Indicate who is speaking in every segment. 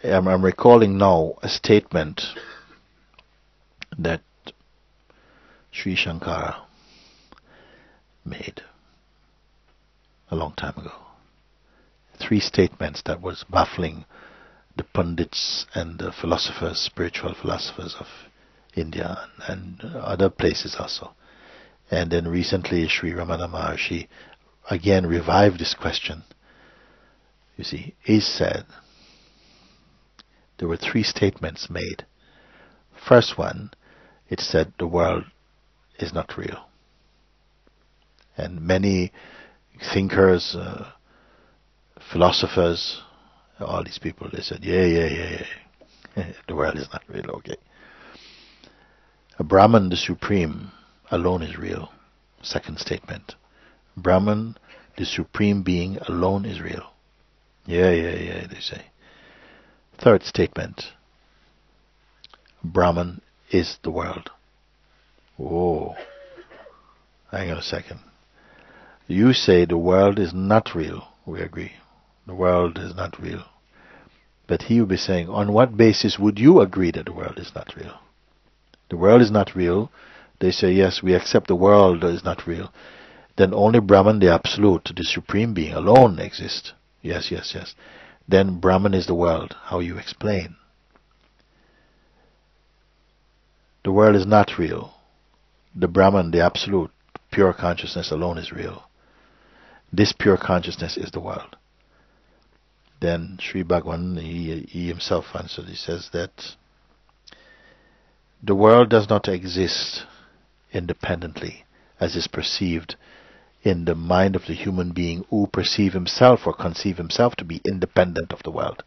Speaker 1: I'm recalling now a statement that Shri Shankara made a long time ago. 3 statements that was baffling the pundits and the philosophers, spiritual philosophers of India and other places also. And then recently Sri Ramana Maharshi again revived this question. You see, he said there were 3 statements made. First one, it said the world is not real. And many thinkers, philosophers, all these people, they said, yeah. The world is not real, okay. A Brahman, the Supreme, alone is real. Second statement. Brahman, the Supreme Being, alone is real. Yeah, they say. Third statement. Brahman is the world. Whoa. Hang on a second. You say the world is not real. We agree. The world is not real. But he will be saying, on what basis would you agree that the world is not real? The world is not real. They say, yes, we accept the world is not real. Then only Brahman, the Absolute, the Supreme Being, alone exists. Yes. Then Brahman is the world. How you explain? The world is not real. The Brahman, the Absolute, pure consciousness alone is real. This pure consciousness is the world. Then Sri Bhagavan, he himself answered. He says that the world does not exist independently as is perceived in the mind of the human being who perceive himself or conceive himself to be independent of the world.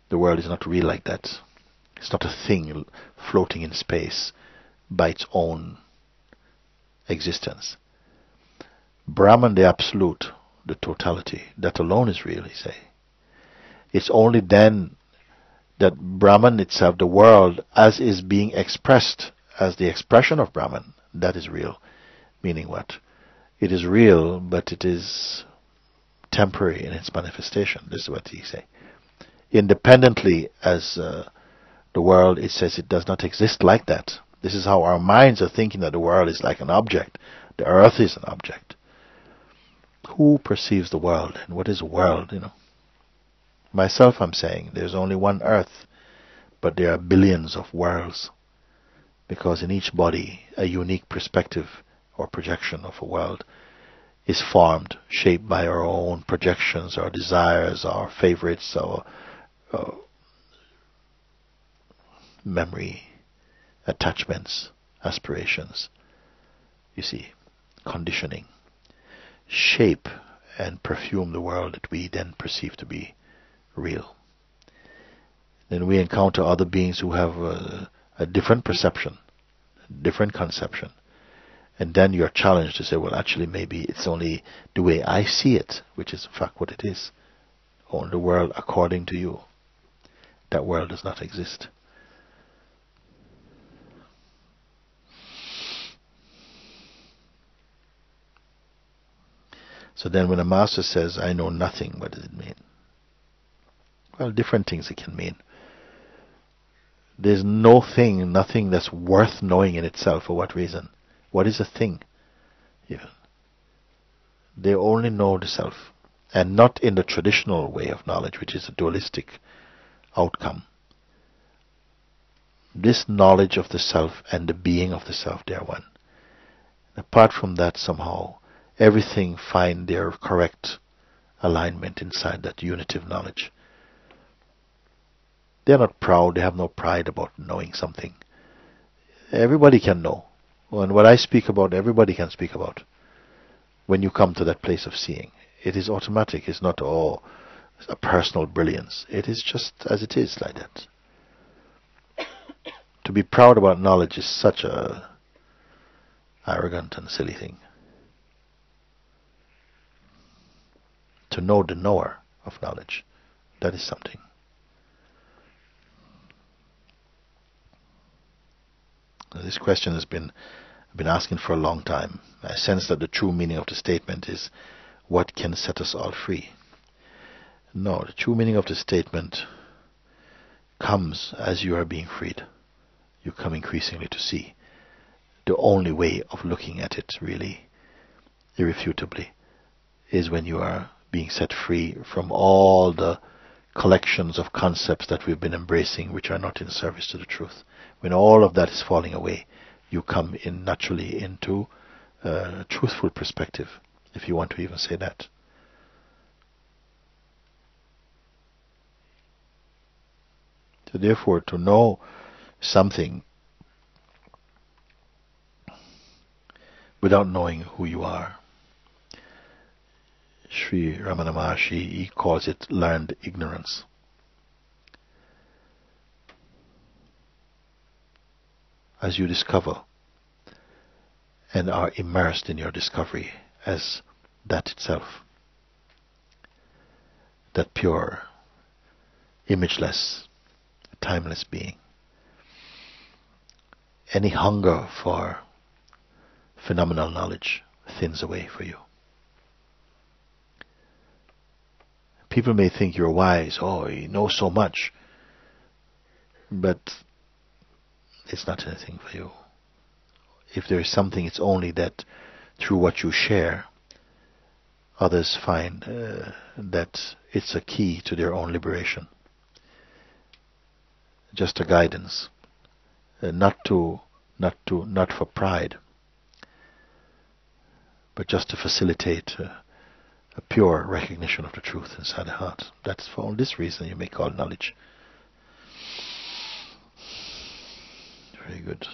Speaker 1: The world is not real like that. It's not a thing floating in space by its own existence. Brahman, the Absolute, the totality, that alone is real, he say. It's only then that Brahman itself, the world, as is being expressed, as the expression of Brahman, that is real. Meaning what? It is real, but it is temporary in its manifestation. This is what he say. Independently as the world, it says it does not exist like that. This is how our minds are thinking that the world is like an object. The earth is an object. Who perceives the world? And what is a world, Myself, I'm saying, there's only one earth, but there are billions of worlds. Because in each body, a unique perspective or projection of a world is formed, shaped by our own projections, our desires, our favorites, our memory, attachments, aspirations. You see, conditioning. Shape and perfume the world that we then perceive to be real. Then we encounter other beings who have a different perception, different conception. And then you're challenged to say, well, actually, maybe it's only the way I see it, which is in fact what it is. Only the world according to you. That world does not exist. So then when a master says, I know nothing, what does it mean? Well, different things it can mean. There's nothing that's worth knowing in itself. For what reason? What is a thing? Even. They only know the self. And not in the traditional way of knowledge, which is a dualistic outcome. This knowledge of the self and the being of the self, they are one. Apart from that, somehow, everything find their correct alignment inside that unitive knowledge. They're not proud, they have no pride about knowing something. Everybody can know. And what I speak about, everybody can speak about. When you come to that place of seeing, it is automatic. It's not a personal brilliance. It is just as it is, like that. To be proud about knowledge is such a arrogant and silly thing. To know the knower of knowledge, that is something. This question has been asking for a long time. I sense that the true meaning of the statement is, what can set us all free? No, the true meaning of the statement comes as you are being freed. You come increasingly to see the only way of looking at it, really, irrefutably, is when you are being set free from all the collections of concepts that we've been embracing which are not in service to the truth. When all of that is falling away, you come in naturally into a truthful perspective, if you want to even say that. So therefore, to know something without knowing who you are, Sri Ramana Maharshi, he calls it learned ignorance. As you discover and are immersed in your discovery as that itself, that pure, imageless, timeless being, any hunger for phenomenal knowledge thins away for you. People may think you're wise, oh, you know so much, but it's not anything for you. If there is something, it's only that through what you share, others find that it's a key to their own liberation. Just a guidance, not for pride, but just to facilitate a pure recognition of the truth inside the heart. That's for all this reason you may call knowledge. Very good.